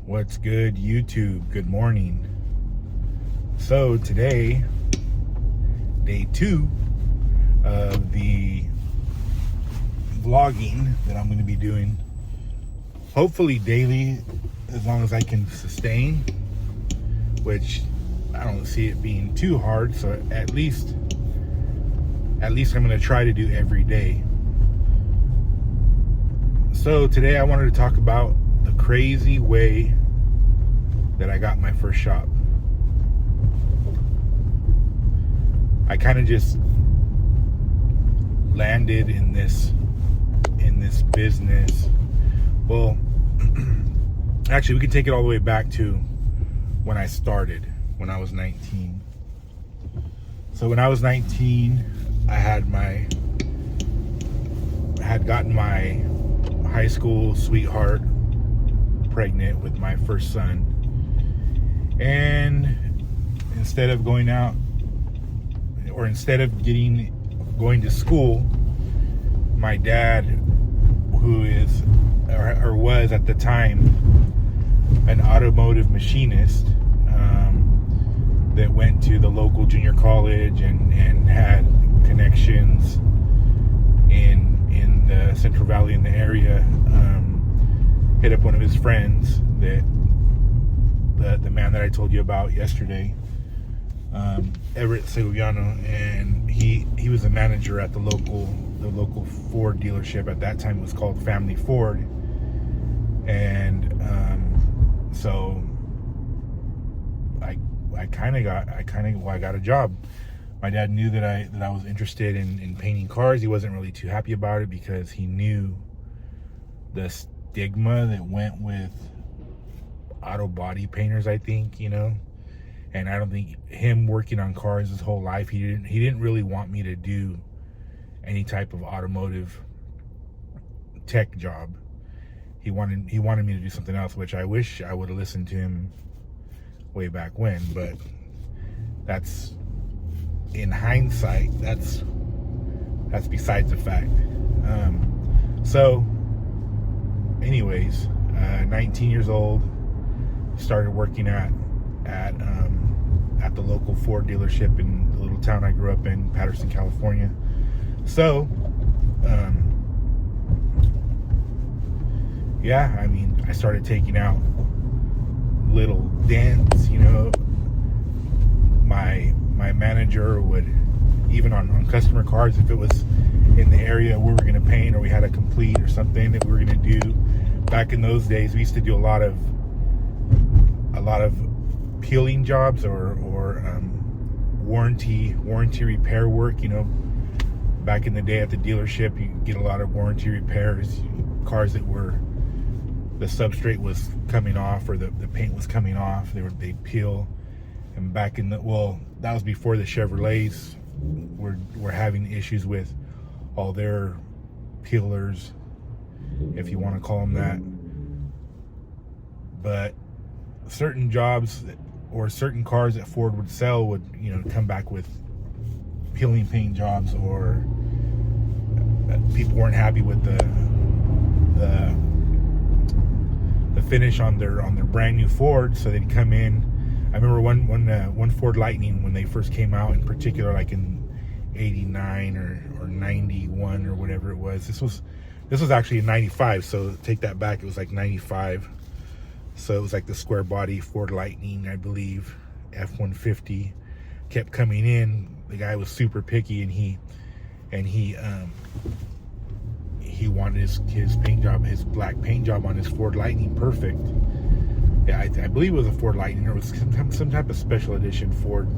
What's good, YouTube? Good morning. So today, day 2 of the vlogging that I'm going to be doing, hopefully daily, as long as I can sustain, which I don't see it being too hard. So at least I'm going to try to do every day. So today I wanted to talk about the crazy way that I got my first shop. I kind of just landed in this business. Well, actually, we can take it all the way back to when I started, when I was 19. So when I was 19, I had gotten my high school sweetheart pregnant with my first son, and instead of going out, or instead of going to school, my dad, who is or was at the time an automotive machinist, that went to the local junior college and had connections in the Central Valley, in the area, hit up one of his friends, that the man that I told you about yesterday, Everett Segoviano, and he was a manager at the local Ford dealership. At that time it was called Family Ford, and so I got a job. My dad knew that I was interested in painting cars. He wasn't really too happy about it because he knew the stigma that went with auto body painters, I think, and I don't think him working on cars his whole life, he didn't really want me to do any type of automotive tech job. He wanted me to do something else, which I wish I would have listened to him way back when, but that's, in hindsight, that's besides the fact. So anyways, 19 years old, started working at the local Ford dealership in the little town I grew up in, Patterson, California. So I started taking out little dents. My manager would, even on customer cars, if it was in the area where we were going to paint, or we had a complete or something that we were going to do. Back in those days, we used to do a lot of peeling jobs or warranty repair work. Back in the day at the dealership, you could get a lot of warranty repairs, cars that were, the substrate was coming off, or the paint was coming off. They'd peel. And back in that was before the Chevrolets were having issues with all their peelers, if you want to call them that. But certain jobs or certain cars that Ford would sell would, come back with peeling paint jobs, or people weren't happy with the finish on their brand new Ford, so they'd come in. I remember one Ford Lightning, when they first came out, in particular, like in 89 or 91 or whatever it was. This was actually in 95, so take that back. It was like 95. So it was like the square body Ford Lightning, I believe, F-150, kept coming in. The guy was super picky, and he wanted his paint job, his black paint job on his Ford Lightning perfect. Yeah, I believe it was a Ford Lightning, or it was some type of special edition Ford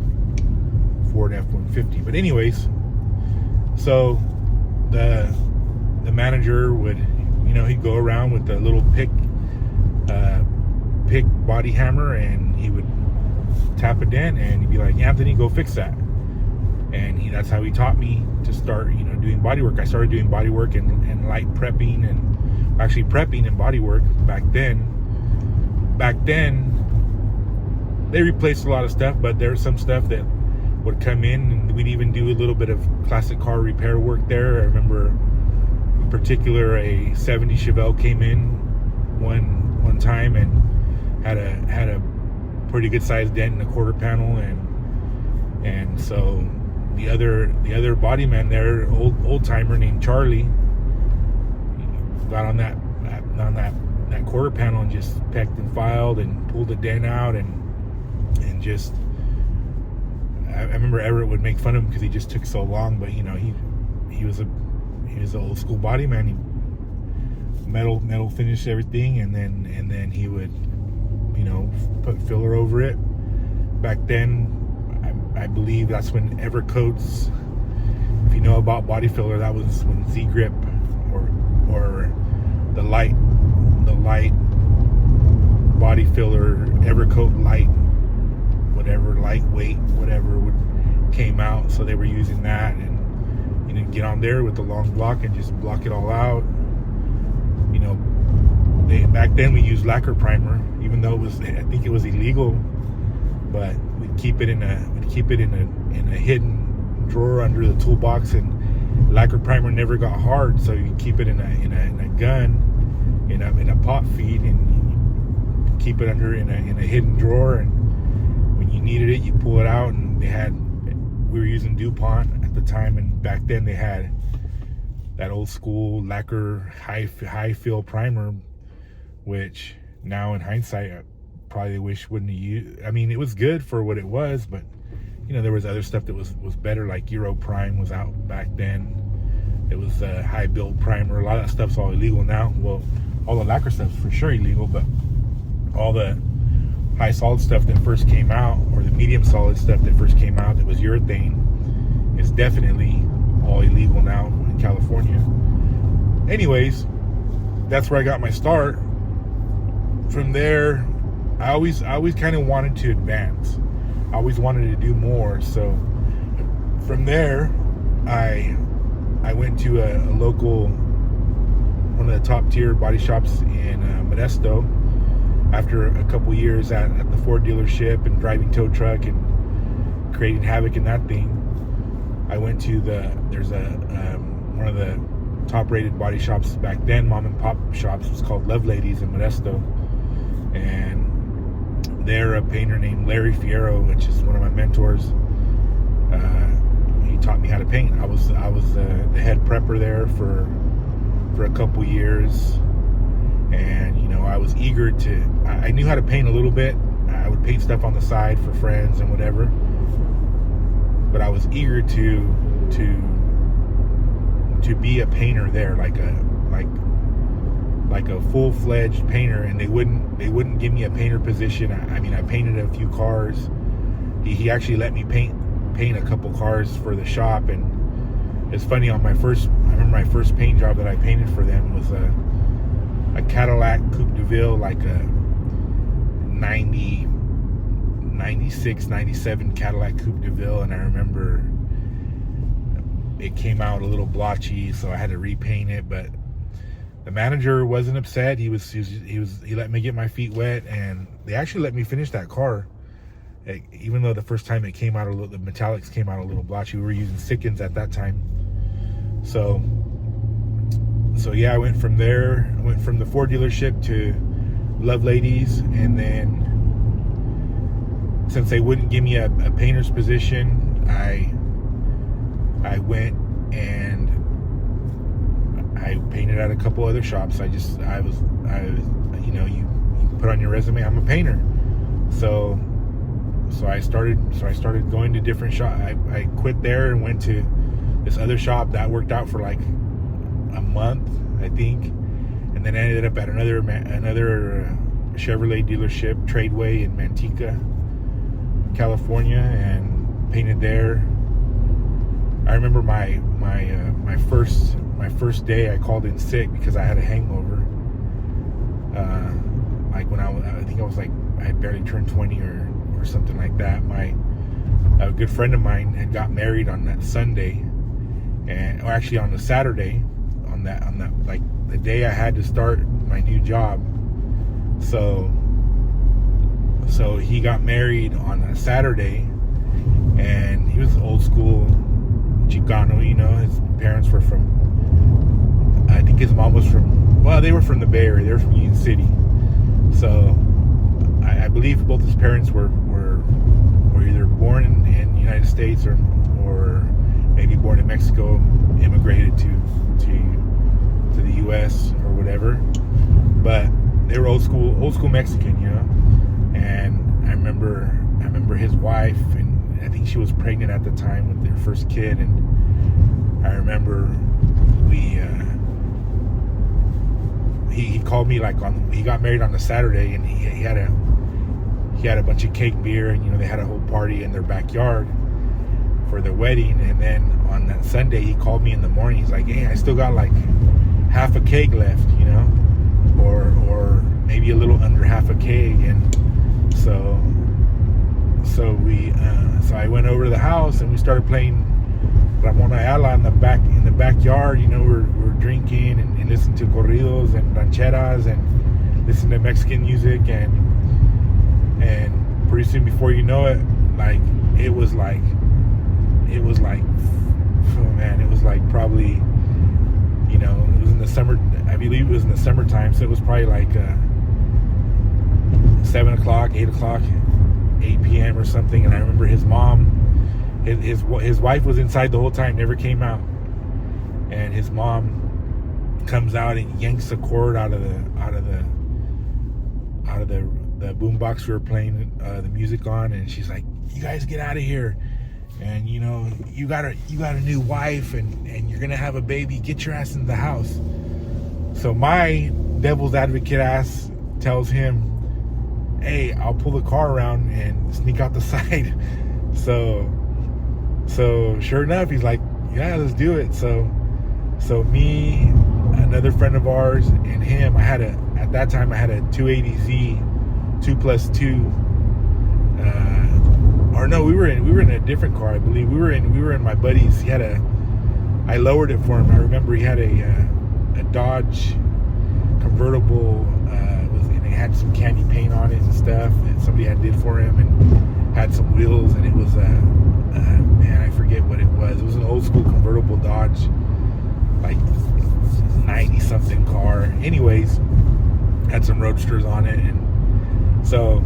F-150. But anyways, so the manager would, he'd go around with the little pick body hammer, and he would tap a dent, and he'd be like, "Anthony, go fix that." And that's how he taught me to start, doing body work. I started doing body work and light prepping, and actually prepping and body work back then. Back then, they replaced a lot of stuff, but there's some stuff that would come in, and we'd even do a little bit of classic car repair work there. I remember particular a 70 Chevelle came in one time, and had a pretty good sized dent in the quarter panel, and so the other body man there, old timer named Charlie, got on that quarter panel and just pecked and filed and pulled the dent out, and just I remember Everett would make fun of him because he just took so long, but you know, he was an old school body man. He metal finished everything, and then he would, you know, put filler over it. Back then, I believe that's when Evercoats, if you know about body filler, that was when Z-Grip or the light body filler, Evercoat light, whatever, lightweight, whatever came out. So they were using that, and you know, get on there with the long block and just block it all out. You know, back then we used lacquer primer, even though I think it was illegal, but we'd keep it in a hidden drawer under the toolbox, and lacquer primer never got hard, so you keep it in a gun, in a pot feed, and keep it under in a hidden drawer, and when you needed it, you pull it out. And we were using DuPont at the time, and back then they had that old school lacquer high fill primer, which now in hindsight I probably wish wouldn't have used. I mean, it was good for what it was, but you know, there was other stuff that was better, like Euro Prime was out back then. It was a high build primer. A lot of that stuff's all illegal now. Well, all the lacquer stuff's for sure illegal, but all the high solid stuff that first came out, or the medium solid stuff that first came out that was urethane, is definitely all illegal now in California. Anyways, that's where I got my start. From there, I always kind of wanted to advance. I always wanted to do more. So from there, I went to a local, one of the top tier body shops in Modesto. After a couple years at the Ford dealership and driving tow truck and creating havoc in that thing, I went to there's one of the top rated body shops back then, mom and pop shops, was called Love Ladies in Modesto, and they're a painter named Larry Fierro, which is one of my mentors. He taught me how to paint. I was the head prepper there for a couple years, and you know, I was eager to. I knew how to paint a little bit. I would paint stuff on the side for friends and whatever, but I was eager to be a painter there, like a full-fledged painter. And they wouldn't give me a painter position. I mean, I painted a few cars. He actually let me paint a couple cars for the shop. And it's funny, I remember my first paint job that I painted for them was a Cadillac Coupe de Ville, like a 96, 97 Cadillac Coupe de Ville. And I remember it came out a little blotchy, so I had to repaint it. But the manager wasn't upset. He let me get my feet wet, and they actually let me finish that car. Even though the first time it came out the metallics came out a little blotchy. We were using Sikkens at that time. So yeah, I went from there. I went from the Ford dealership to Love Ladies, and then since they wouldn't give me a painter's position, I went and I painted at a couple other shops. I was, you know, you put on your resume, I'm a painter. So I started going to different shops. I quit there and went to this other shop that worked out for like a month, I think, and then I ended up at another Chevrolet dealership, Tradeway in Manteca, California, and painted there. I remember my first day I called in sick because I had a hangover. Like when I think I was like, I had barely turned 20 or something like that. A good friend of mine had got married on that Sunday, or actually on the Saturday, on that like the day I had to start my new job. So he got married on a Saturday, and he was old school Chicano, you know. His parents were from, I think his mom was from, well, they were from the Bay Area. They were from Union City. So believe both his parents were either born in the United States or maybe born in Mexico, immigrated to the U.S. or whatever. But they were old school Mexican, you know. And I remember his wife, and I think she was pregnant at the time with their first kid. And I remember he called me like he got married on a Saturday, and he had a bunch of cake, beer, and you know, they had a whole party in their backyard for their wedding. And then on that Sunday, he called me in the morning. He's like, "Hey, I still got like half a keg left, you know, or maybe a little under half a keg." And so I went over to the house and we started playing Ramon Ayala in the backyard. You know, we're drinking and listening to corridos and rancheras and listening to Mexican music, and pretty soon, before you know it, like it was like oh man, it was like probably, you know, it was in the summer. I believe it was in the summertime, so it was probably like 7 o'clock, 8 o'clock, 8 p.m. or something. And I remember his mom, his wife was inside the whole time, never came out. And his mom comes out and yanks the cord out of the boombox we were playing the music on, and she's like, "You guys get out of here, and you know, you got a new wife, and you're gonna have a baby. Get your ass in the house." So my devil's advocate ass tells him, "Hey, I'll pull the car around and sneak out the side." So sure enough, he's like, "Yeah, let's do it." So me, another friend of ours, and him, at that time I had a 280Z 2+2, or no, we were in a different car, I believe. We were in my buddy's. I lowered it for him. I remember he had a Dodge convertible, and it had some candy paint on it and stuff that somebody did for him, and had some wheels, and it was man, I forget what it was. It was an old school convertible Dodge, like 90 something car. Anyways, had some roadsters on it, and so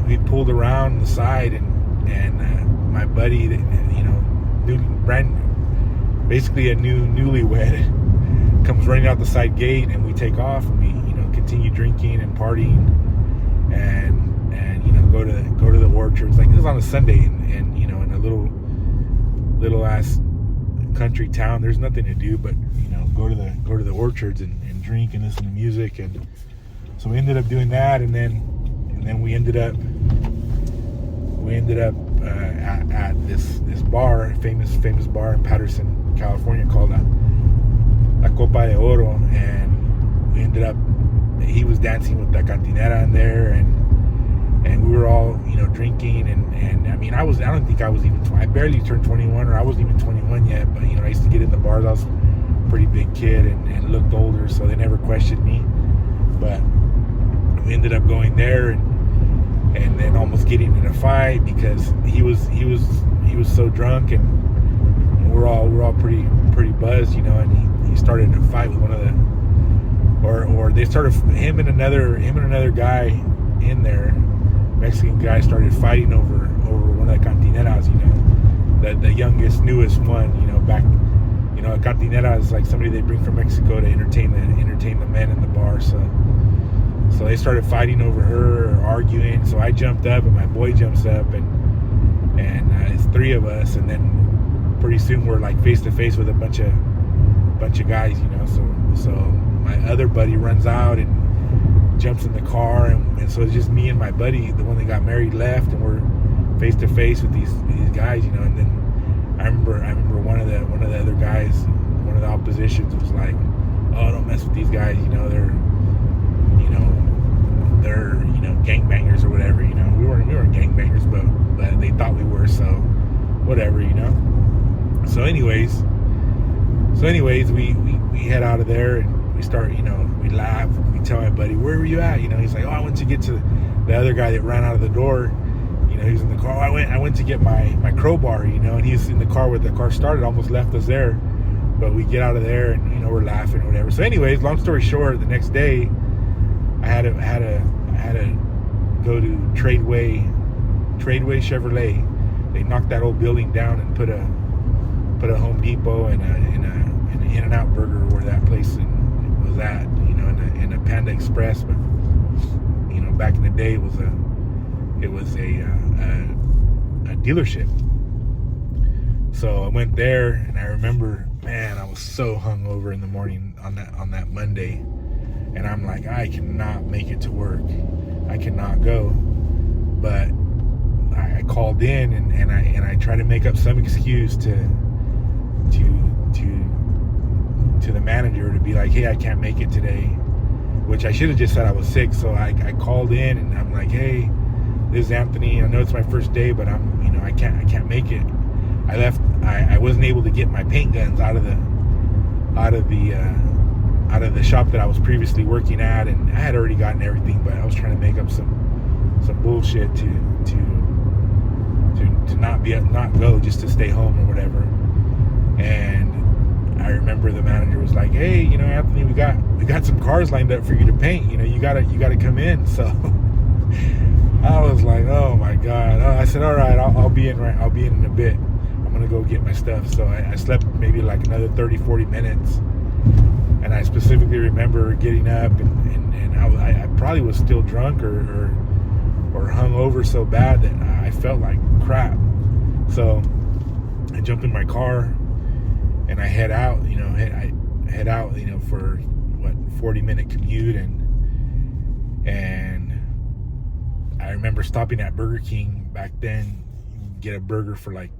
we pulled around the side, and my buddy, you know, basically a newlywed, comes running out the side gate, and we take off, and we, you know, continue drinking and partying, and you know, go to the orchards. Like, this was on a Sunday, and you know, in a little ass country town, there's nothing to do but, you know, go to the orchards and drink and listen to music. And so we ended up doing that, and then we ended up at this bar, famous bar in Patterson, California, called La Copa de Oro. And we ended up, he was dancing with the cantinera in there, and we were all, you know, drinking, and I mean, I don't think I was even, I barely turned 21, or I wasn't even 21 yet, but, you know, I used to get in the bars. I was a pretty big kid and looked older, so they never questioned me. But we ended up going there and then almost getting in a fight because he was so drunk, and we're all pretty buzzed, you know, and he started a fight with one of the, or they started, him and another guy in there, Mexican guy, started fighting over one of the cantineras, you know, the youngest, newest one, you know, back, you know, a cantinera is like somebody they bring from Mexico to entertain the men in the bar. So they started fighting over her, or arguing. So I jumped up, and my boy jumps up, and it's three of us, and then pretty soon we're like face to face with a bunch of guys, you know. So my other buddy runs out and jumps in the car, and so it's just me and my buddy, the one that got married, left, and we're face to face with these guys, you know. And then I remember one of the other guys, one of the oppositions, was like, "Oh, don't mess with these guys, you know, they're gangbangers," or whatever, you know. We weren't gangbangers, but they thought we were, so whatever, you know. So anyways, we head out of there, and we start, you know, we laugh, we tell my buddy, "Where were you at?" You know, he's like, "Oh, I went to get to the other guy that ran out of the door." You know, he was in the car. "Oh, I went to get my crowbar," you know, and he's in the car with the car started, almost left us there. But we get out of there, and, you know, we're laughing or whatever. So anyways, long story short, the next day I had to go to Tradeway Chevrolet. They knocked that old building down and put a Home Depot and an In-N-Out Burger where that place was at, in a Panda Express. But back in the day, it was a dealership. So I went there, and I remember, man, I was so hungover in the morning on that Monday, and I'm like, I cannot make it to work. I cannot go. But I called in and I tried to make up some excuse to the manager to be like, hey, I can't make it today, which I should have just said I was sick. So I called in and I'm like, hey, this is Anthony. I know it's my first day, but I can't make it. I left. I wasn't able to get my paint guns out of the shop that I was previously working at, and I had already gotten everything, but I was trying to make up some bullshit to not go, just to stay home or whatever. And I remember the manager was like, hey, Anthony, we got some cars lined up for you to paint. You gotta come in. So I was like, oh my God. I said, all right, I'll be in in a bit. I'm gonna go get my stuff. So I slept maybe like another 30-40 minutes, and I specifically remember getting up and I probably was still drunk or hung over so bad that I felt like crap. So I jump in my car and I head out, for 40-minute commute, and I remember stopping at Burger King back then. You can get a burger for like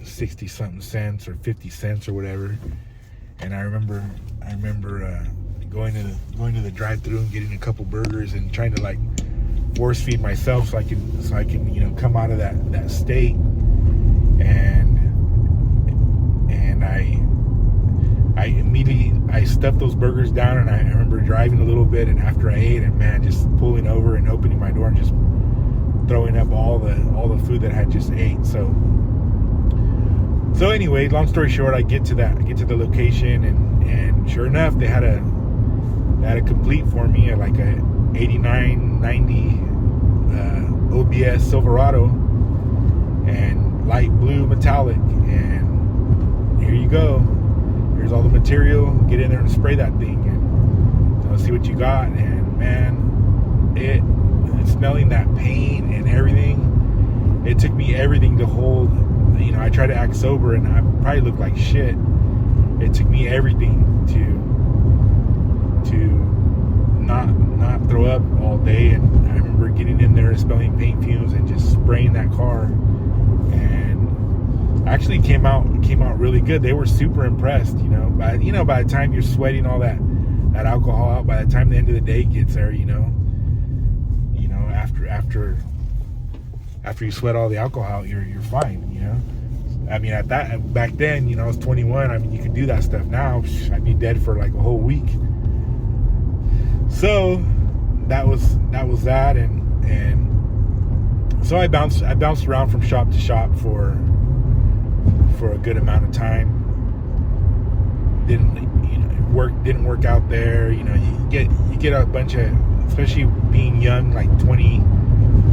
60 something cents or 50 cents or whatever. And I remember going to the drive-thru and getting a couple burgers and trying to like force feed myself so I can come out of that state. And I immediately stuffed those burgers down, and I remember driving a little bit, and after I ate, and man, just pulling over and opening my door and just throwing up all the food that I had just ate. So anyway, long story short, I get to the location, and sure enough, they had a complete for me, like a 89, 90 OBS Silverado and light blue metallic, and here you go. Here's all the material. Get in there and spray that thing, and see what you got. And man, it smelling that paint and everything. It took me everything to hold. I tried to act sober, and I probably looked like shit. It took me everything to not throw up all day. And I remember getting in there and smelling paint fumes and just spraying that car, and actually came out really good. They were super impressed. By the time you're sweating all that alcohol out, by the time the end of the day gets there, after you sweat all the alcohol out, you're fine. I mean, back then, I was 21. I mean, you could do that stuff now. I'd be dead for like a whole week. So that was that, and so I bounced around from shop to shop for a good amount of time. Didn't work out there. You get a bunch of, especially being young, like 20,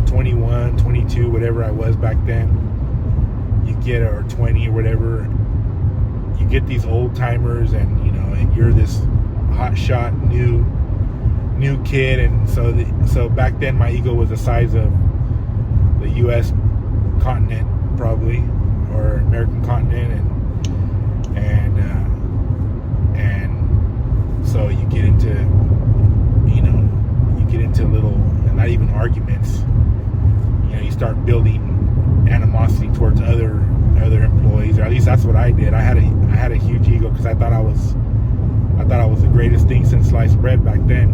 21, 22, whatever I was back then. You get, or 20 or whatever, you get these old timers, and and you're this hot shot new kid, and so back then my ego was the size of the U.S. continent, probably, or American continent, and so you get into little, not even arguments. You start building animosity towards other employees, or at least that's what I did. I had a huge ego because I thought I was the greatest thing since sliced bread back then,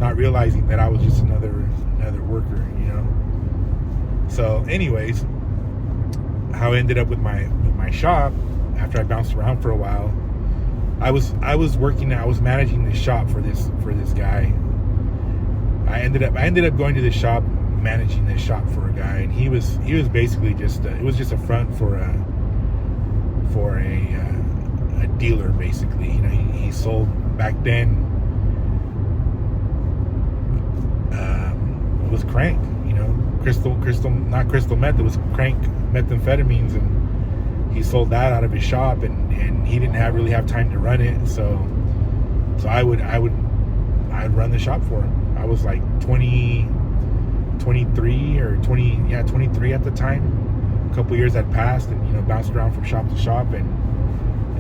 not realizing that I was just another worker. So anyways, how I ended up with my shop after I bounced around for a while, I was managing this shop for this guy. I ended up going to this shop, managing this shop for a guy, and he was basically just it was just a front for a dealer, basically. He sold back then. was crank, not crystal meth. It was crank methamphetamines, and he sold that out of his shop, and he didn't really have time to run it. So I'd run the shop for him. I was like 23 or 23 at the time. A couple years had passed, and bounced around from shop to shop, and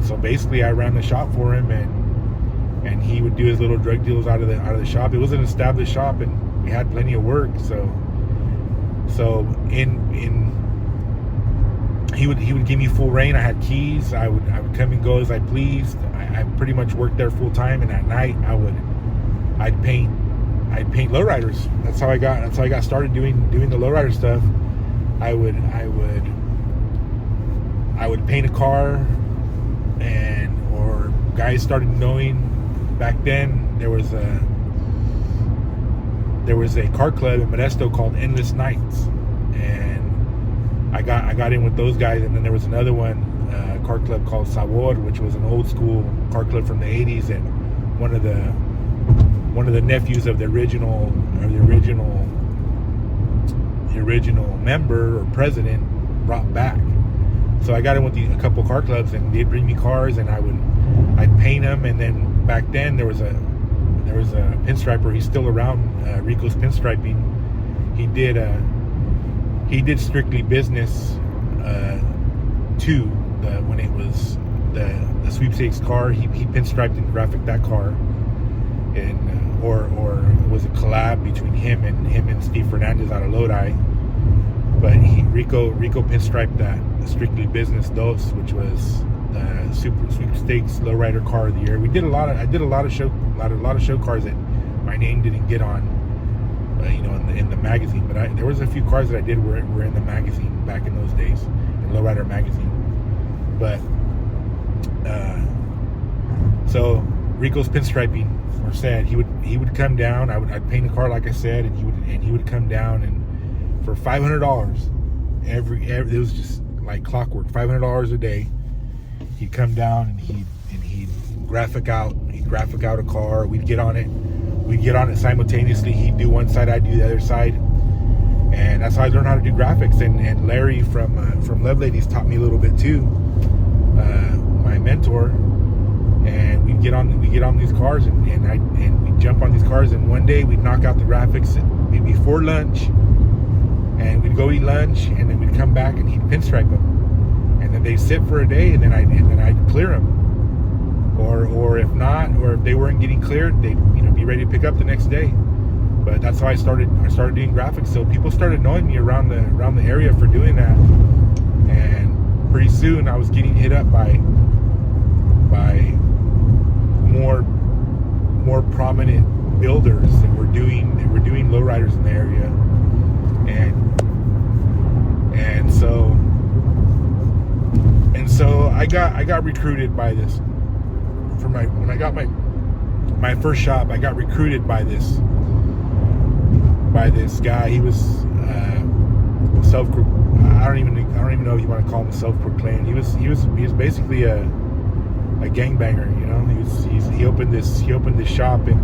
so basically I ran the shop for him, and he would do his little drug deals out of the shop. It was an established shop, and we had plenty of work. So he would give me full reign. I had keys. I would come and go as I pleased. I pretty much worked there full time, and at night I'd paint lowriders. That's how I got started doing the lowrider stuff. I would paint a car, or guys started knowing. Back then there was a car club in Modesto called Endless Nights, and I got in with those guys. And then there was another one, car club called Sabor, which was an old school car club from the 80s, and one of the nephews of the original member or president brought back. So I got in with a couple car clubs, and they'd bring me cars, and I'd paint them. And then back then there was a pinstriper. He's still around, Rico's Pinstriping. He did Strictly Business 2, when it was the sweepstakes car. He pinstriped and graphic that car, and or it was a collab between him and Steve Fernandez out of Lodi. But Rico pinstriped that Strictly Business Dos, which was the super sweepstakes lowrider car of the year. I did a lot of show cars that my name didn't get on, in the magazine. But there was a few cars that I did were in the magazine back in those days, in Lowrider magazine. But so Rico's Pinstriping, or said he would come down. I'd paint a car like I said, and he would come down, and for $500 every it was just like clockwork. $500 a day. He'd come down, and he'd graphic out a car. We'd get on it simultaneously. He'd do one side, I'd do the other side, and that's how I learned how to do graphics. And Larry from Love Ladies taught me a little bit too, my mentor. And we'd get on these cars, and we'd jump on these cars, and one day we'd knock out the graphics before lunch, and we'd go eat lunch, and then we'd come back, and he'd pinstripe them, and then they'd sit for a day, and then I'd clear them, or if not, or if they weren't getting cleared, they'd be ready to pick up the next day. But that's how I started doing graphics. So people started knowing me around the area for doing that, and pretty soon I was getting hit up by more prominent builders that were doing lowriders in the area, and so I got recruited by this. When I got my first shop, I got recruited by this guy. He was I don't even know if you want to call him self-proclaimed. He was basically a gangbanger, He opened this shop in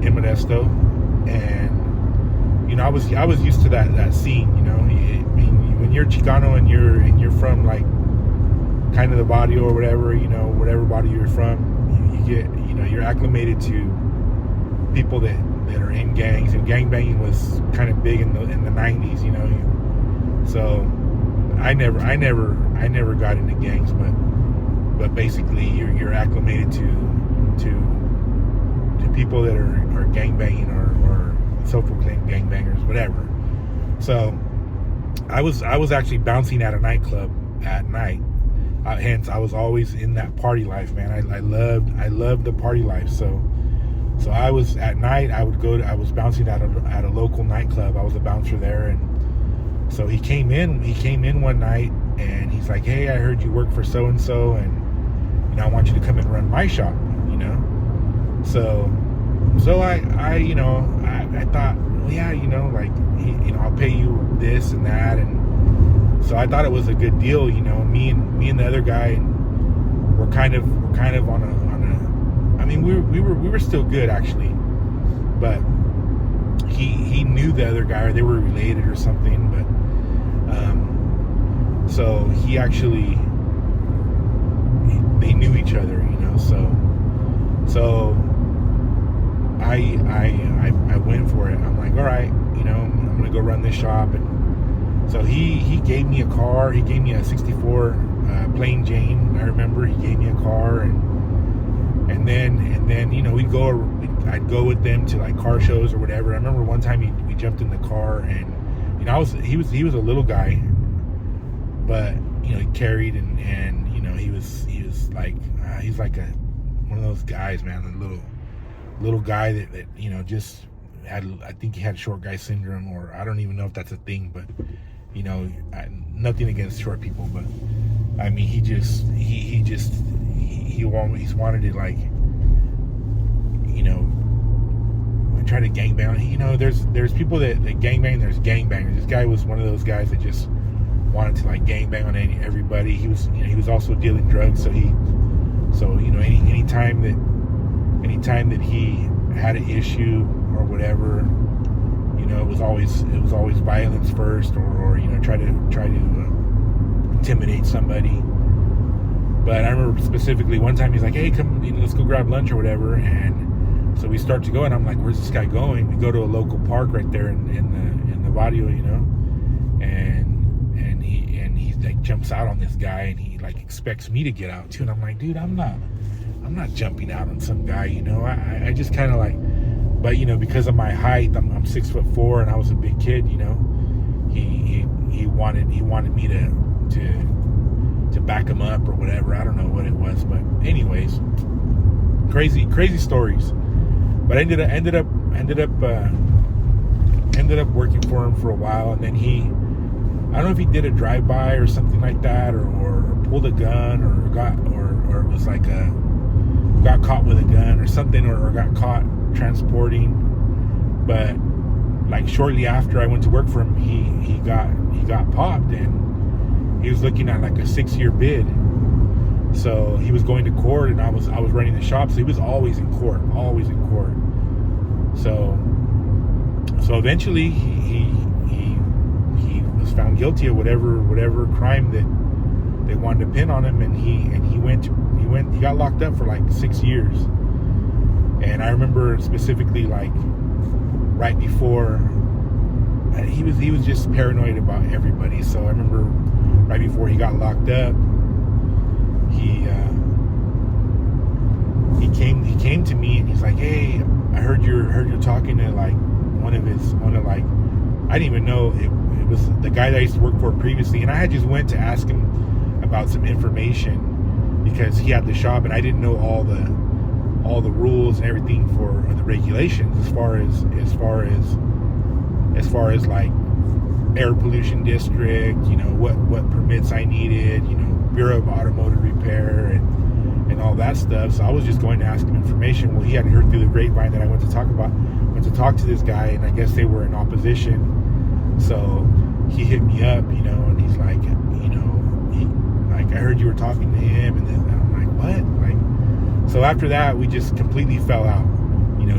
Modesto, and I was used to that scene, when you're Chicano and you're from like kind of the barrio or whatever, whatever barrio you're from, you get, you're acclimated to people that are in gangs, and gangbanging was kind of big in the 90s, so I never got into gangs, but basically you're acclimated to people that are gangbanging or self-proclaimed gangbangers, whatever. So I was actually bouncing at a nightclub at night. Hence, I was always in that party life, man. I loved the party life. So I was at night. I was bouncing at a local nightclub. I was a bouncer there, and so he came in one night, and he's like, "Hey, I heard you work for so and so, and I want you to come and run my shop." So I thought, well, yeah, like, I'll pay you this and that, and so I thought it was a good deal. Me and the other guy were kind of on a. I mean, we were still good, actually. knew the other guy, or they were related or something. But so he actually, they knew each other, you know. So I went for it. I'm like, all right, you know, I'm gonna go run this shop. And so he gave me a car. He gave me a '64 plain Jane. I remember he gave me a car, and then you know, I'd go with them to like car shows or whatever. I remember one time we jumped in the car, and you know, he was a little guy, but you know, he carried, and you know, he was like he's like one of those guys, man, a little guy that you know, just had, I think he had short guy syndrome, or I don't even know if that's a thing, but you know, nothing against short people, but I mean, he always wanted to, like, you know, try to gangbang. You know, there's people that gangbang, there's gangbangers. This guy was one of those guys that just wanted to like gangbang on everybody. He was, you know, he was also dealing drugs, so you know, anytime that he had an issue or whatever, you know, it was always violence first, or you know, try to intimidate somebody. But I remember specifically one time he's like, hey, come, you know, let's go grab lunch or whatever. And so we start to go, and I'm like, where's this guy going? We go to a local park right there in the barrio, you know, and he like jumps out on this guy, and he like expects me to get out too. And I'm like, dude, I'm not jumping out on some guy, you know. I just kind of like, but you know, because of my height, I'm 6'4", and I was a big kid, you know. He wanted me to back him up or whatever. I don't know what it was, but anyways, crazy stories. But I ended up working for him for a while, and then I don't know if he did a drive-by or something like that, or pulled a gun, or it was like got caught with a gun or something, or got caught transporting. But like shortly after I went to work for him, he got popped, and he was looking at like a 6-year bid. So he was going to court, and I was running the shop, so he was always in court. So eventually he was found guilty of whatever crime that they wanted to pin on him, and he got locked up for like 6 years. And I remember specifically, like, right before, he was just paranoid about everybody. So I remember right before he got locked up, he came to me, and he's like, hey, I heard you're talking to like one of I didn't even know it was the guy that I used to work for previously, and I had just went to ask him about some information because he had the shop, and I didn't know all the rules and everything for the regulations as far as like air pollution district, you know, what permits I needed, you know, Bureau of Automotive Repair, and all that stuff. So I was just going to ask him information. Well, he had heard through the grapevine that I went to talk to this guy, and I guess they were in opposition. So he hit me up, you know, and he's like, you know, I heard you were talking to him, and then I'm like, what? Like, so after that, we just completely fell out. You know,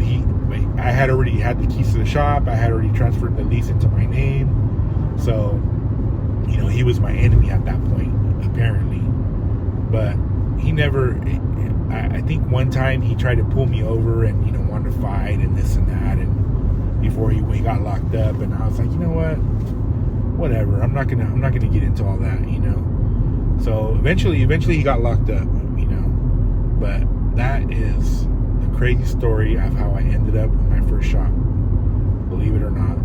I had already had the keys to the shop. I had already transferred the lease into my name. So, you know, he was my enemy at that point, apparently. But he never, I think one time he tried to pull me over and, you know, wanted to fight and this and that, and before he got locked up, and I was like, you know what, whatever, I'm not gonna get into all that, you know. So eventually he got locked up, you know. But that is the crazy story of how I ended up with my first shop, believe it or not.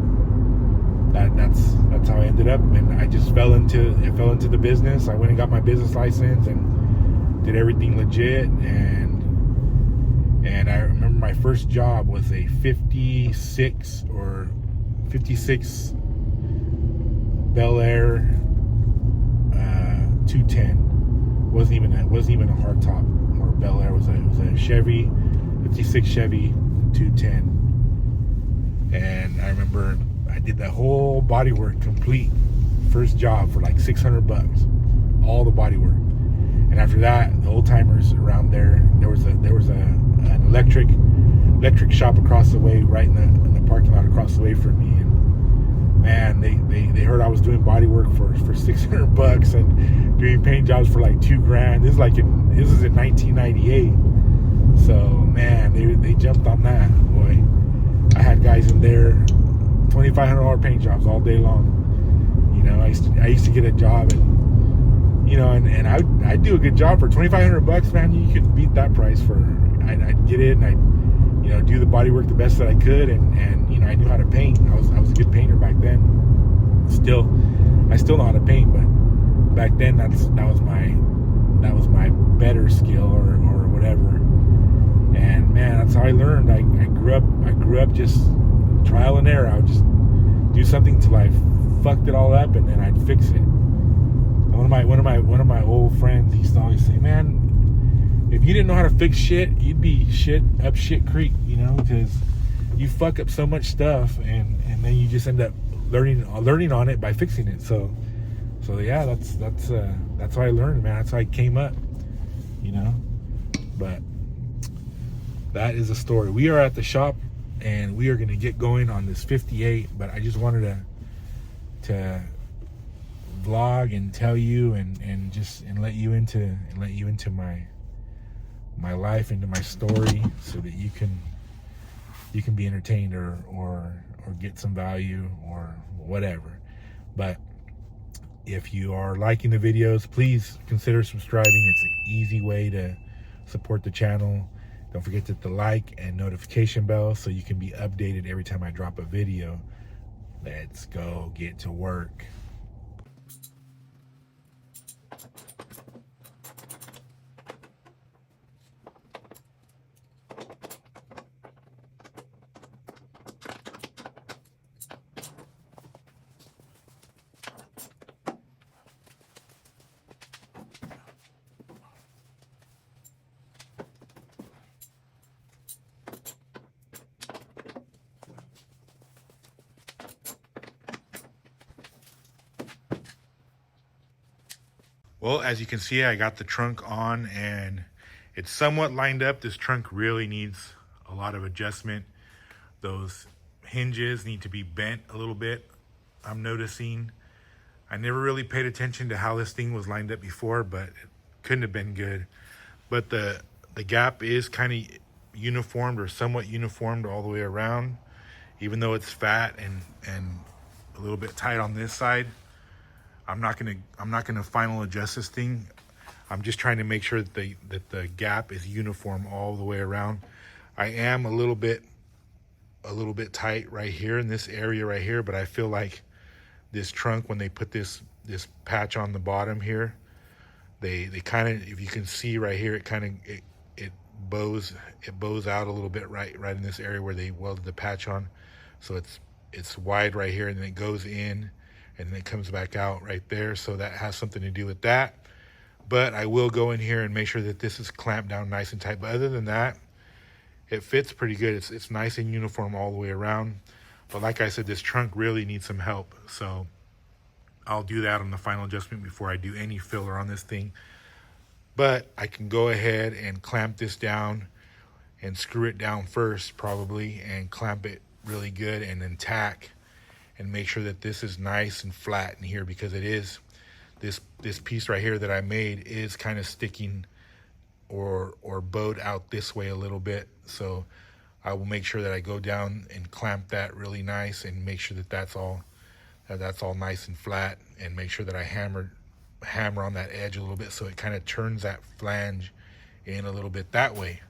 That's how I ended up, and I just fell into the business. I went and got my business license and did everything legit, and I remember my first job was a 56 Bel Air 210. Wasn't even a hardtop or a Bel Air. It was a Chevy 56 Chevy 210, and I remember I did that whole body work complete first job for like $600, all the body work. And after that, the old timers around there was an electric shop across the way, right in the parking lot across the way from me. And man, they heard I was doing body work for $600 and doing paint jobs for like $2,000. This is in 1998. So man, they jumped on that, boy. I had guys in there, $2,500 paint jobs all day long. You know, I used to get a job, and you know, and I'd do a good job for $2,500, man. You could beat that price for. I'd get in, I'd, you know, do the body work the best that I could, and you know, I knew how to paint. I was a good painter back then. I still know how to paint, but back then that was my better skill or whatever. And man, that's how I learned. I grew up just trial and error. I would just do something till I fucked it all up, and then I'd fix it. One of my old friends, he used to always say, man, if you didn't know how to fix shit, you'd be up shit creek, you know, because you fuck up so much stuff, and then you just end up learning on it by fixing it. So yeah, that's how I learned, man. That's how I came up, you know. But that is a story. We are at the shop, and we are going to get going on this 58. But I just wanted to vlog and tell you and let you into my life, into my story, so that you can be entertained or get some value or whatever. But if you are liking the videos, please consider subscribing. It's an easy way to support the channel. Don't forget to hit the like and notification bell so you can be updated every time I drop a video. Let's go get to work. Well, as you can see, I got the trunk on and it's somewhat lined up. This trunk really needs a lot of adjustment. Those hinges need to be bent a little bit, I'm noticing. I never really paid attention to how this thing was lined up before, but it couldn't have been good. But the gap is kind of uniformed or somewhat uniformed all the way around, even though it's fat and a little bit tight on this side. I'm not gonna final adjust this thing. I'm just trying to make sure that the gap is uniform all the way around. I am a little bit tight right here in this area right here, but I feel like this trunk, when they put this patch on the bottom here, they kind of, if you can see right here, it bows out a little bit right in this area where they welded the patch on. So it's wide right here, and then it goes in and then it comes back out right there. So that has something to do with that. But I will go in here and make sure that this is clamped down nice and tight. But other than that, it fits pretty good. It's nice and uniform all the way around. But like I said, this trunk really needs some help. So I'll do that on the final adjustment before I do any filler on this thing. But I can go ahead and clamp this down and screw it down first probably, and clamp it really good, and then tack and make sure that this is nice and flat in here, because it is, this piece right here that I made is kind of sticking or bowed out this way a little bit. So I will make sure that I go down and clamp that really nice and make sure that that's all nice and flat, and make sure that I hammer on that edge a little bit so it kind of turns that flange in a little bit that way.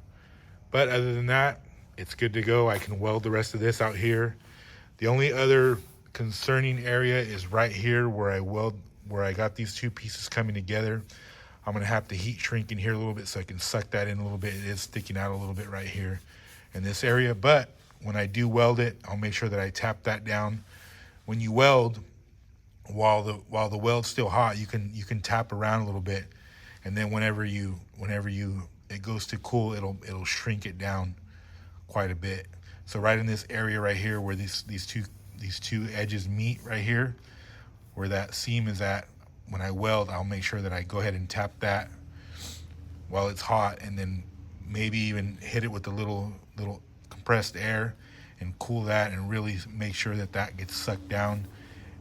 But other than that, it's good to go. I can weld the rest of this out here. The only other concerning area is right here where I got these two pieces coming together. I'm gonna have to heat shrink in here a little bit so I can suck that in a little bit. It is sticking out a little bit right here in this area, but when I do weld it, I'll make sure that I tap that down. When you weld, while the weld's still hot, you can tap around a little bit, and then whenever it goes to cool, it'll shrink it down quite a bit. So right in this area right here where these two edges meet right here, where that seam is at, when I weld, I'll make sure that I go ahead and tap that while it's hot, and then maybe even hit it with a little compressed air and cool that, and really make sure that gets sucked down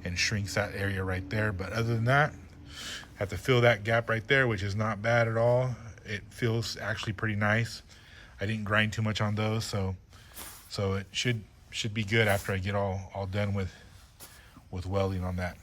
and shrinks that area right there. But other than that, I have to fill that gap right there, which is not bad at all. It feels actually pretty nice. I didn't grind too much on those, so it should be good after I get all done with welding on that.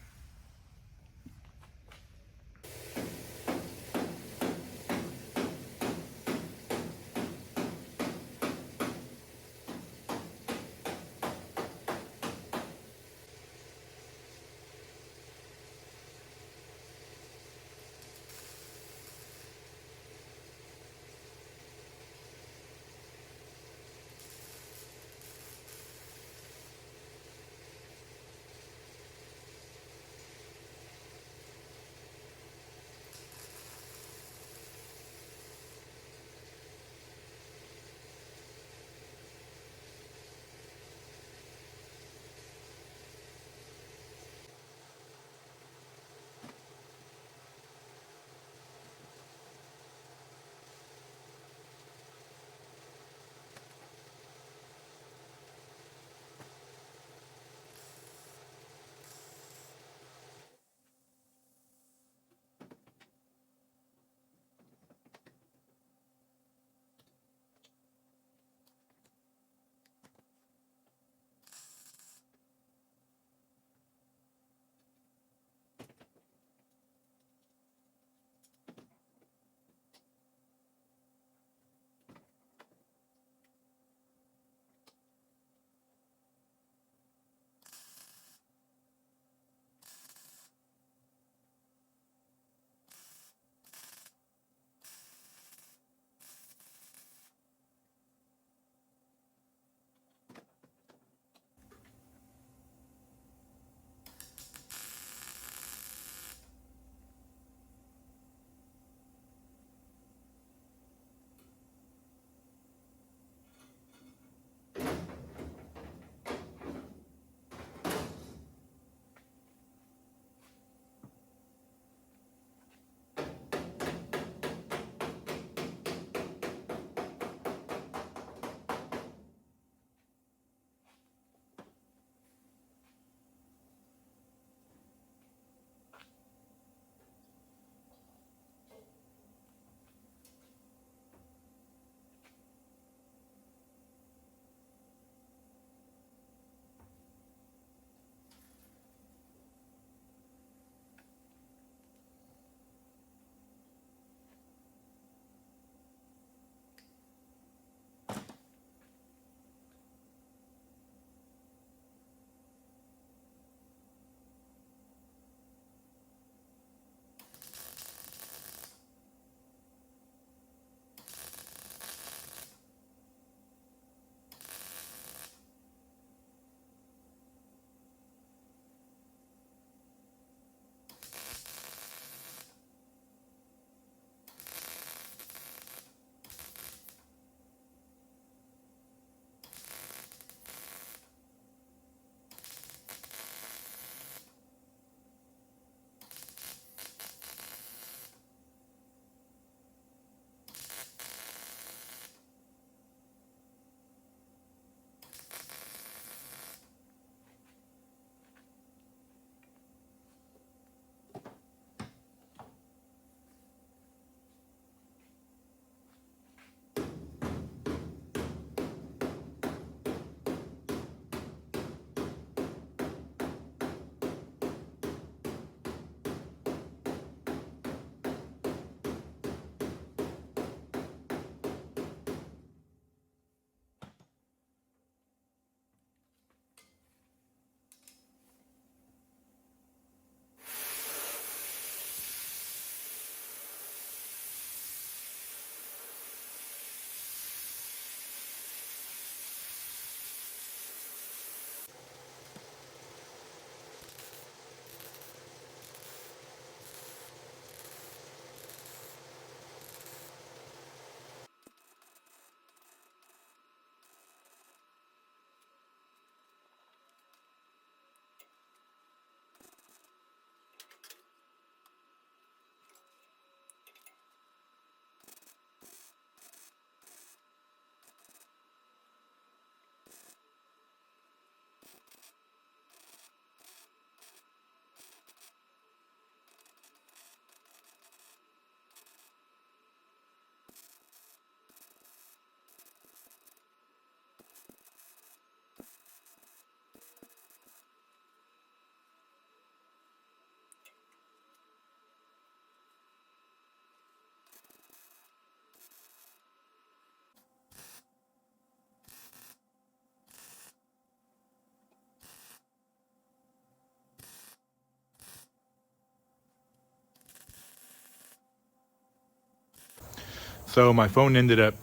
So my phone ended up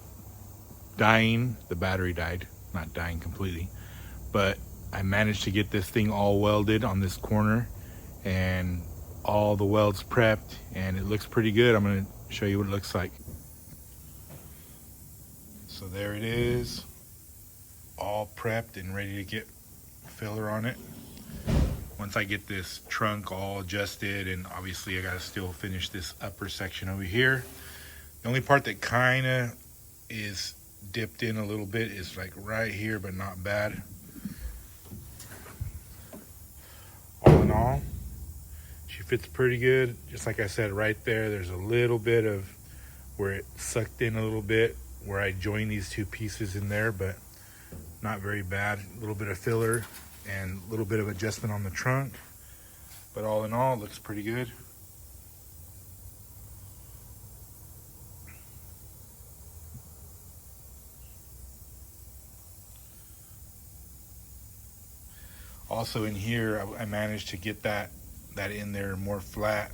dying. The battery died, not dying completely, but I managed to get this thing all welded on this corner and all the welds prepped, and it looks pretty good. I'm going to show you what it looks like. So there it is, all prepped and ready to get filler on it. Once I get this trunk all adjusted, and obviously I got to still finish this upper section over here. The only part that kind of is dipped in a little bit is like right here, but not bad. All in all, she fits pretty good. Just like I said, right there, there's a little bit of where it sucked in a little bit where I joined these two pieces in there, but not very bad. A little bit of filler and a little bit of adjustment on the trunk, but all in all, it looks pretty good. Also in here, I managed to get that in there more flat.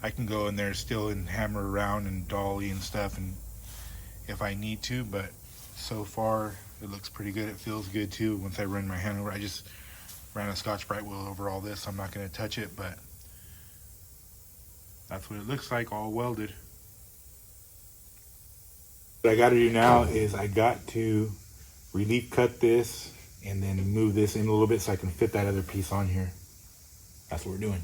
I can go in there still and hammer around and dolly and stuff, and if I need to, but so far it looks pretty good. It feels good too. Once I run my hand over, I just ran a Scotch-Brite wheel over all this. I'm not going to touch it, but that's what it looks like, all welded. What I got to do now is I got to relief cut this and then move this in a little bit so I can fit that other piece on here. That's what we're doing.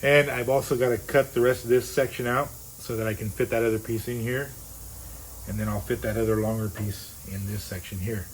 And I've also got to cut the rest of this section out so that I can fit that other piece in here. And then I'll fit that other longer piece in this section here.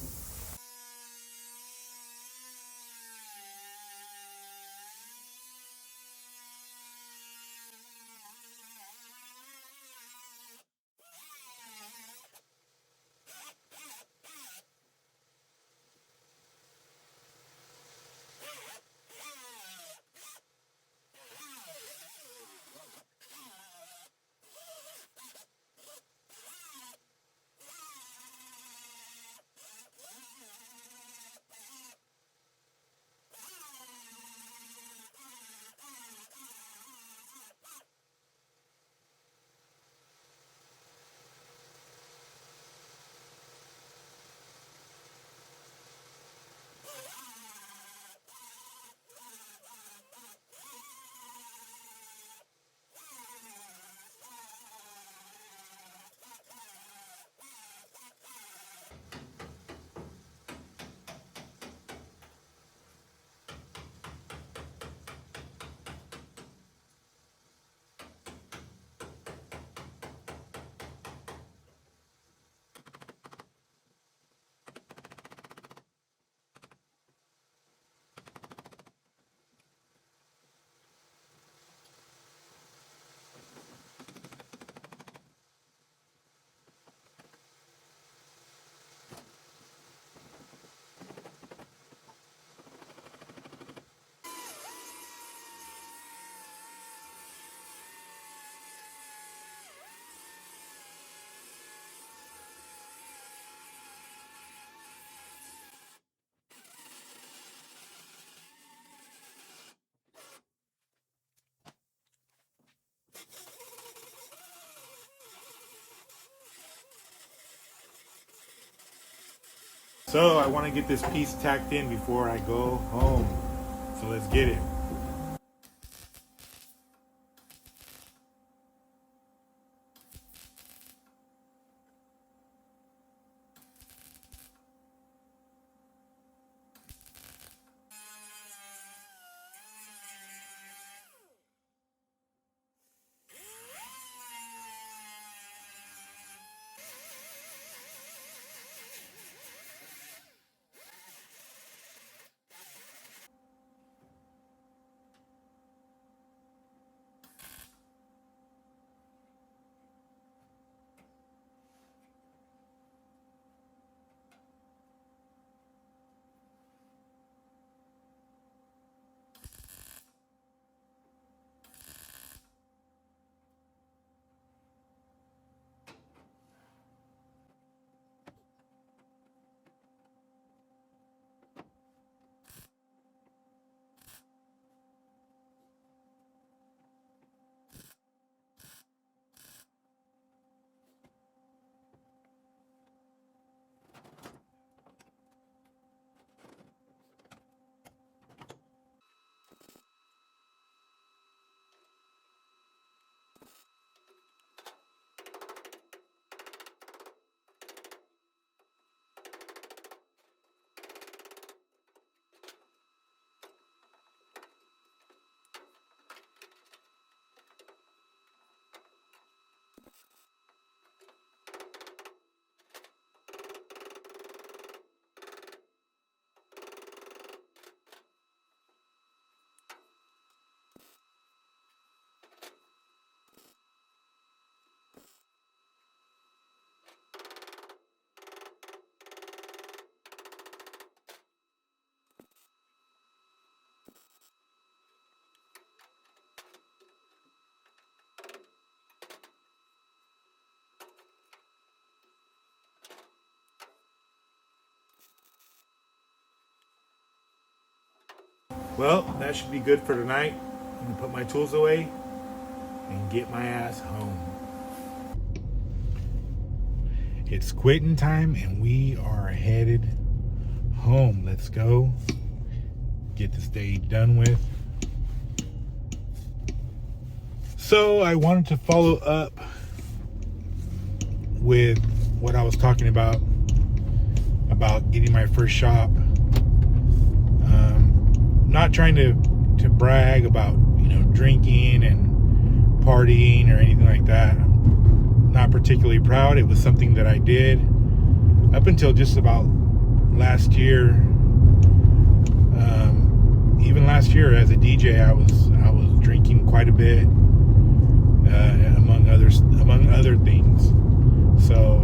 So I want to get this piece tacked in before I go home. So let's get it. Well, that should be good for tonight. I'm gonna put my tools away and get my ass home. It's quitting time and we are headed home. Let's go get this day done with. So I wanted to follow up with what I was talking about getting my first shop. Not trying to brag about, drinking and partying or anything like that. I'm not particularly proud. It was something that I did up until just about last year. Even last year as a DJ, I was drinking quite a bit, among other things. So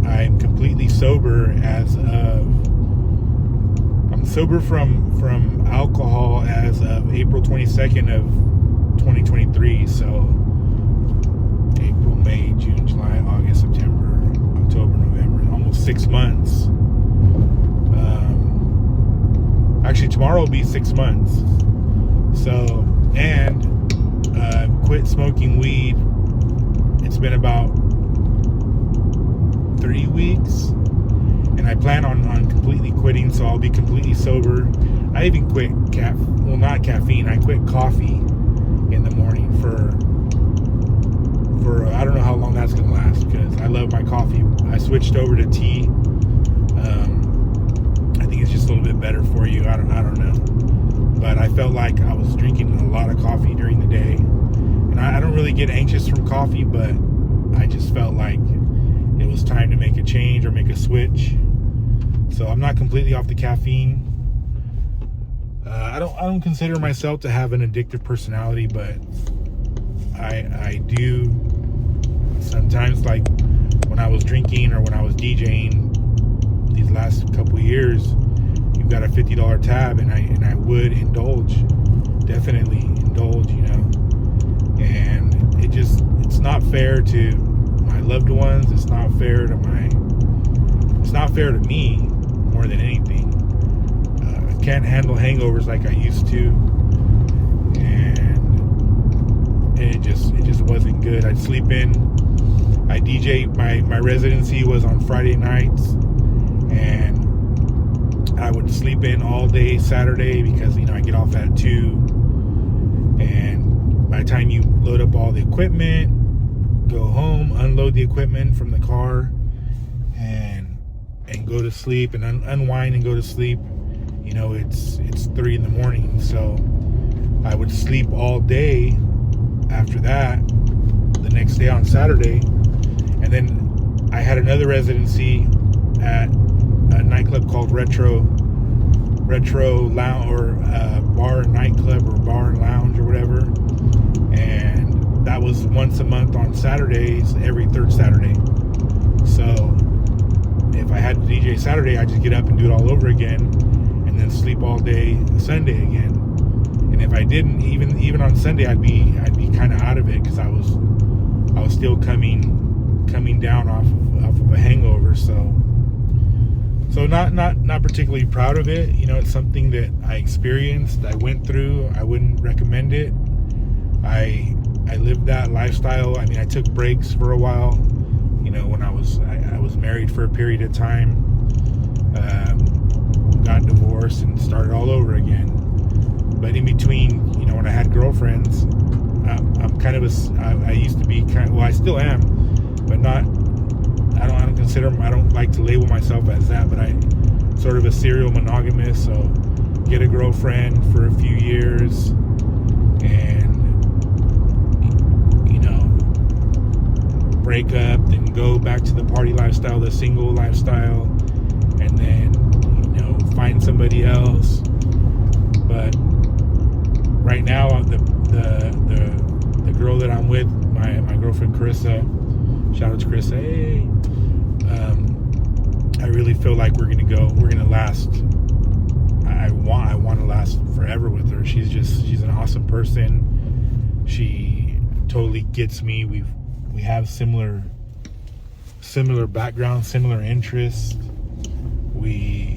I'm completely sober I'm sober from alcohol as of April 22nd of 2023. So April, May, June, July, August, September, October, November, almost 6 months. Actually, tomorrow will be 6 months. So, and quit smoking weed. It's been about 3 weeks, and I plan on completely quitting, so I'll be completely sober. I even quit not caffeine. I quit coffee in the morning for I don't know how long that's gonna last, because I love my coffee. I switched over to tea. I think it's just a little bit better for you. I don't know, but I felt like I was drinking a lot of coffee during the day, and I don't really get anxious from coffee, but I just felt like it was time to make a change or make a switch. So I'm not completely off the caffeine. I don't consider myself to have an addictive personality, but I do sometimes, like when I was drinking or when I was DJing these last couple years, you've got a $50 tab, and I would definitely indulge, and it's not fair to my loved ones. It's not fair to me more than anything. I can't handle hangovers like I used to, and it just wasn't good. I'd sleep in. I DJ. My residency was on Friday nights, and I would sleep in all day Saturday because I get off at 2, and by the time you load up all the equipment, go home, unload the equipment from the car, and go to sleep, and unwind and go to sleep, it's 3 in the morning. So I would sleep all day after that, the next day on Saturday. And then I had another residency at a nightclub called Retro Lounge, or bar and nightclub, or bar and lounge, or whatever. And that was once a month on Saturdays, every third Saturday. So if I had to DJ Saturday, I just get up and do it all over again, and then sleep all day Sunday again. And if I didn't, even on Sunday, I'd be kind of out of it, because I was still coming down off of a hangover. So not particularly proud of it. It's something that I experienced, I went through. I wouldn't recommend it. I lived that lifestyle. I mean, I took breaks for a while. When I was married for a period of time, got divorced and started all over again. But in between, when I had girlfriends, I'm kind of I used to be I still am, but not. I don't consider. I don't like to label myself as that, but I sort of a serial monogamous. So get a girlfriend for a few years, and break up, then go back to the party lifestyle, the single lifestyle, and then find somebody else. But right now, the girl that I'm with, my girlfriend Carissa, shout out to Carissa, hey, I really feel like we're gonna last. I want to last forever with her. She's an awesome person. She totally gets me. We have similar backgrounds, similar interests. We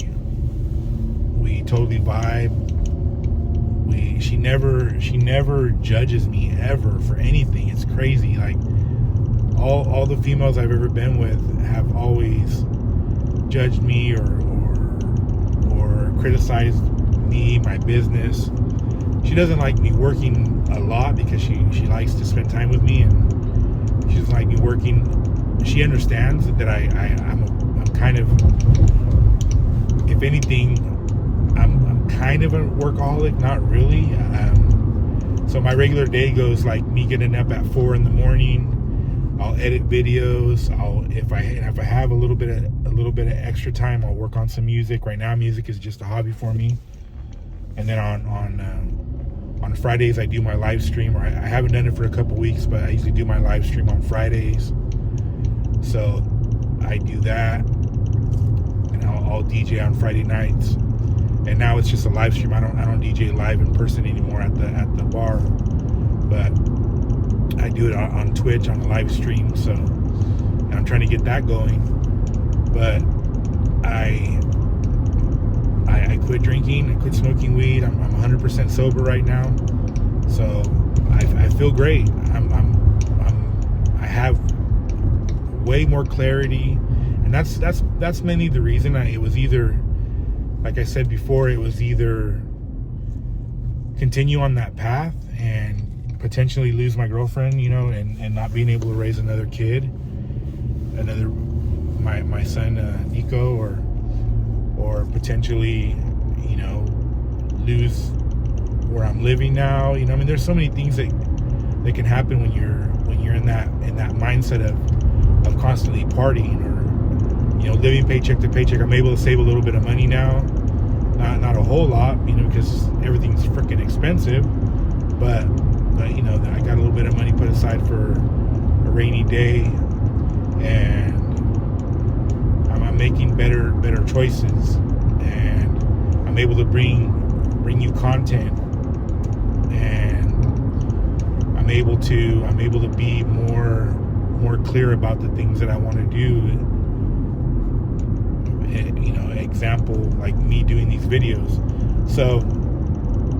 totally vibe. she never judges me ever for anything. It's crazy. Like all the females I've ever been with have always judged me or criticized me, my business. She doesn't like me working a lot because she likes to spend time with me, and she doesn't like me working. She understands that I'm kind of, if anything, I'm kind of a workaholic, not really. So my regular day goes like me getting up at 4 a.m. I'll edit videos. If I have a little bit of extra time, I'll work on some music. Right now, music is just a hobby for me. And then on Fridays, I do my live stream. Or I haven't done it for a couple weeks, but I usually do my live stream on Fridays. So I do that, and I'll DJ on Friday nights. And now it's just a live stream. I don't DJ live in person anymore at the bar, but I do it on Twitch on a live stream. So I'm trying to get that going. But I quit drinking. I quit smoking weed. I'm 100% sober right now. So I feel great. I have way more clarity, and that's mainly the reason. It was either, like I said before, it was either continue on that path and potentially lose my girlfriend, and not being able to raise another kid, my son Nico, or potentially lose where I'm living now. I mean, there's so many things that can happen when you're in that mindset of constantly partying or living paycheck to paycheck. I'm able to save a little bit of money now, not a whole lot, because everything's freaking expensive, but I got a little bit of money put aside for a rainy day, and I'm making better choices, and I'm able to bring you content, and I'm able to be more clear about the things that I want to do. Example, like me doing these videos. So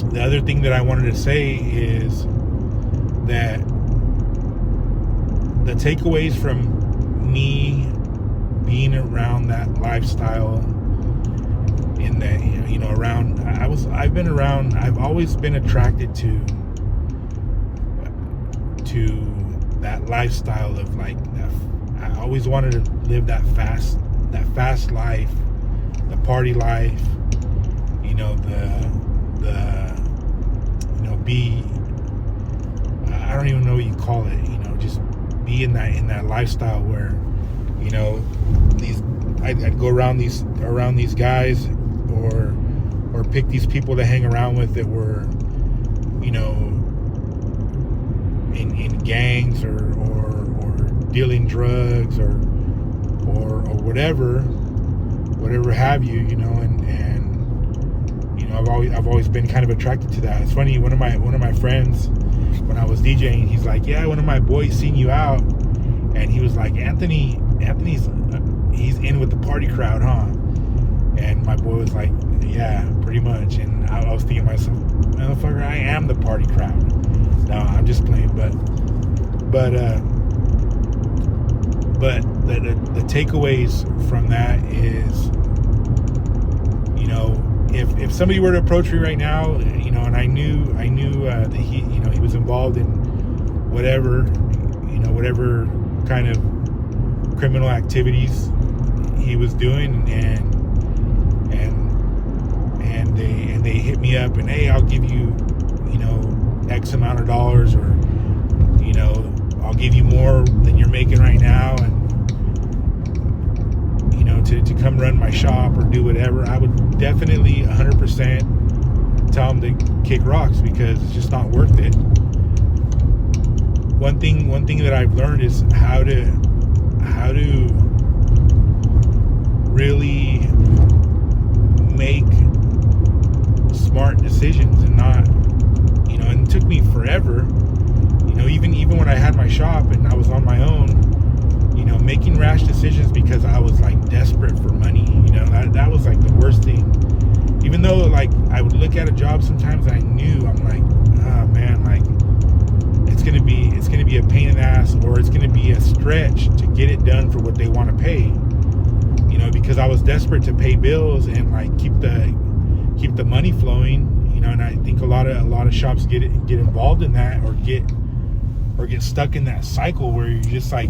the other thing that I wanted to say is that the takeaways from me being around that lifestyle, in that I've always been attracted to that lifestyle of like that. I always wanted to live that fast life, the party life, be, I don't even know what you call it, just be in that lifestyle where, I'd go around these guys, or pick these people to hang around with that were, in gangs or dealing drugs or whatever have you, and I've always been kind of attracted to that. It's funny, one of my friends, when I was DJing, he's like, yeah, one of my boys seen you out, and he was like, Anthony's he's in with the party crowd, huh? And my boy was like, yeah, pretty much. And I was thinking to myself, motherfucker, I am the party crowd. No, I'm just playing, but the takeaways from that is, if somebody were to approach me right now, and I knew that he was involved in whatever kind of criminal activities he was doing, and they hit me up and, hey, I'll give you X amount of dollars, or I'll give you more than you're making right now, and to come run my shop or do whatever, I would definitely 100% tell them to kick rocks, because it's just not worth it. One thing that I've learned is how to really make smart decisions, and not, and it took me forever, even when I had my shop and I was on my own, making rash decisions because I was like desperate for money. That was like the worst thing. even though like I would look at a job sometimes, I knew, I'm like, oh man, like it's gonna be a pain in the ass, or it's gonna be a stretch to get it done for what they want to pay, you know, because I was desperate to pay bills and like keep the money flowing, you know. And I think a lot of shops get involved in that, or get stuck in that cycle where you're just like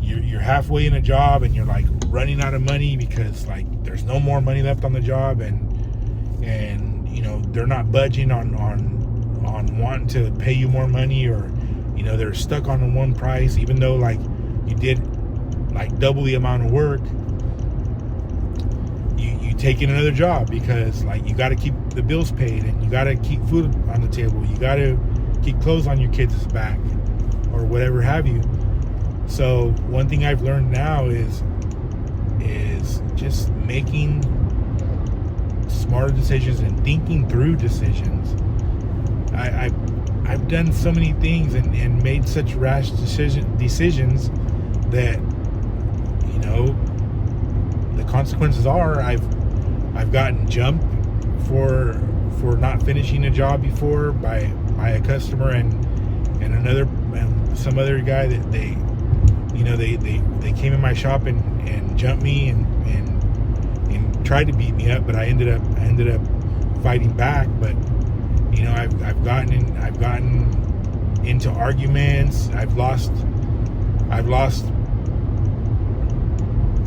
you're halfway in a job and you're like running out of money because like there's no more money left on the job, and you know they're not budging on wanting to pay you more money, or you know they're stuck on the one price even though like you did like double the amount of work. You take in another job because like you got to keep the bills paid, and you got to keep food on the table, you got to keep clothes on your kids' back, or whatever have you. So one thing I've learned now is just making smarter decisions and thinking through decisions. I've done so many things and made such rash decisions that, you know, the consequences are I've gotten jumped for not finishing a job before by a customer and some other guy that they came in my shop and jumped me and tried to beat me up, but I ended up fighting back. But you know, I've gotten into arguments. I've lost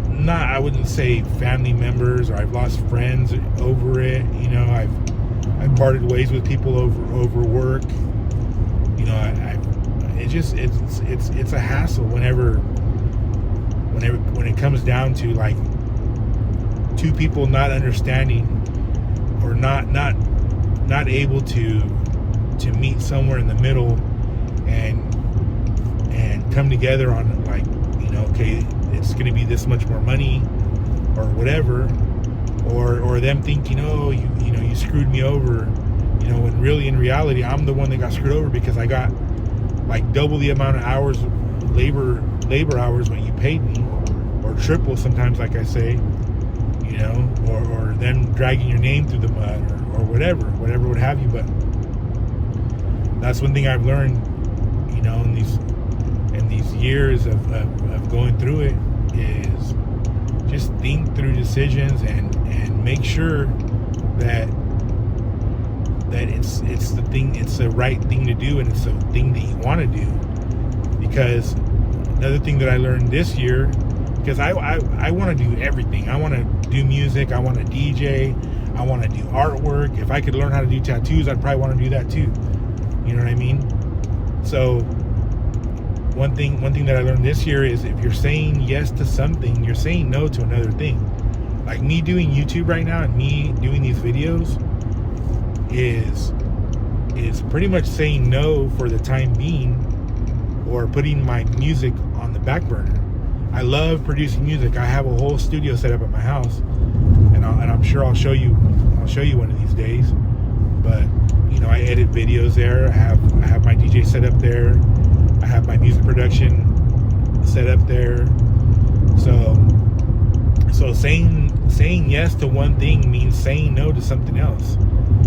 not, I wouldn't say family members, or I've lost friends over it. You know, I've parted ways with people over work. You know, it's a hassle when it comes down to like two people not understanding, or not able to meet somewhere in the middle and come together on like, you know, okay, it's going to be this much more money or whatever, or them thinking, oh, you know, you screwed me over, you know, when really in reality I'm the one that got screwed over because I got like double the amount of hours, labor hours what you paid me, or triple sometimes, like I say, you know, or them dragging your name through the mud, or whatever would have you. But that's one thing I've learned, you know, in these years of going through it, is just think through decisions and make sure that it's the thing, it's the right thing to do, and it's the thing that you want to do. Because another thing that I learned this year, because I want to do everything. I want to do music, I want to DJ, I want to do artwork. If I could learn how to do tattoos, I'd probably want to do that too. You know what I mean? So one thing that I learned this year is, if you're saying yes to something, you're saying no to another thing. Like me doing YouTube right now and me doing these videos is pretty much saying no for the time being, or putting my music on the back burner. I love producing music. I have a whole studio set up at my house, and I'm sure I'll show you one of these days. But you know, I edit videos there. I have my DJ set up there. I have my music production set up there. So saying yes to one thing means saying no to something else,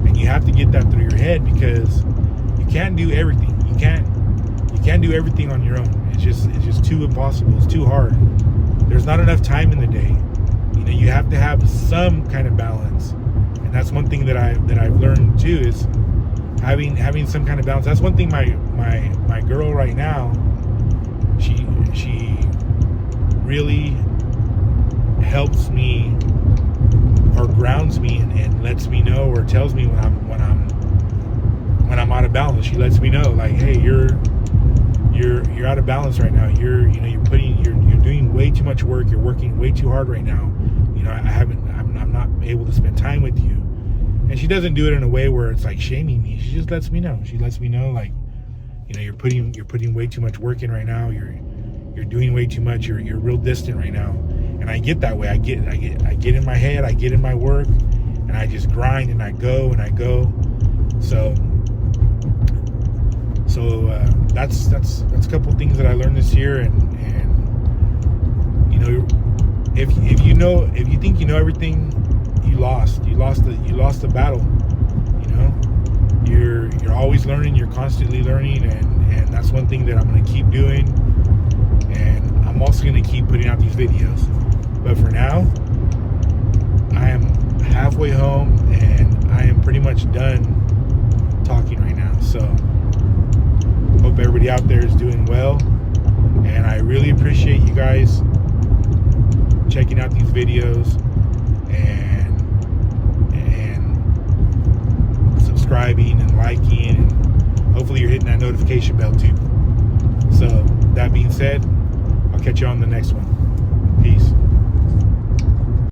and you have to get that through your head, because you can't do everything. You can't do everything on your own. It's just too impossible. It's too hard. There's not enough time in the day. You know, you have to have some kind of balance, and that's one thing that I've learned too, is having some kind of balance. That's one thing my girl right now, she really helps me, or grounds me, and lets me know, or tells me when I'm out of balance. She lets me know, like, hey, you're out of balance right now. You're doing way too much work. You're working way too hard right now. You know, I'm not able to spend time with you. And she doesn't do it in a way where it's like shaming me. She just lets me know. She lets me know, like, you know, you're putting way too much work in right now. You're doing way too much. You're real distant right now. And I get that way. I get in my head. I get in my work, and I just grind, and I go. So that's a couple things that I learned this year. And you know, if you think you know everything, you lost the battle. You know, you're always learning, you're constantly learning, and that's one thing that I'm going to keep doing. And I'm also going to keep putting out these videos. But for now, I am halfway home, and I am pretty much done talking right now. So hope everybody out there is doing well, and I really appreciate you guys checking out these videos and subscribing and liking, and hopefully you're hitting that notification bell too. So that being said, I'll catch you on the next one. Peace.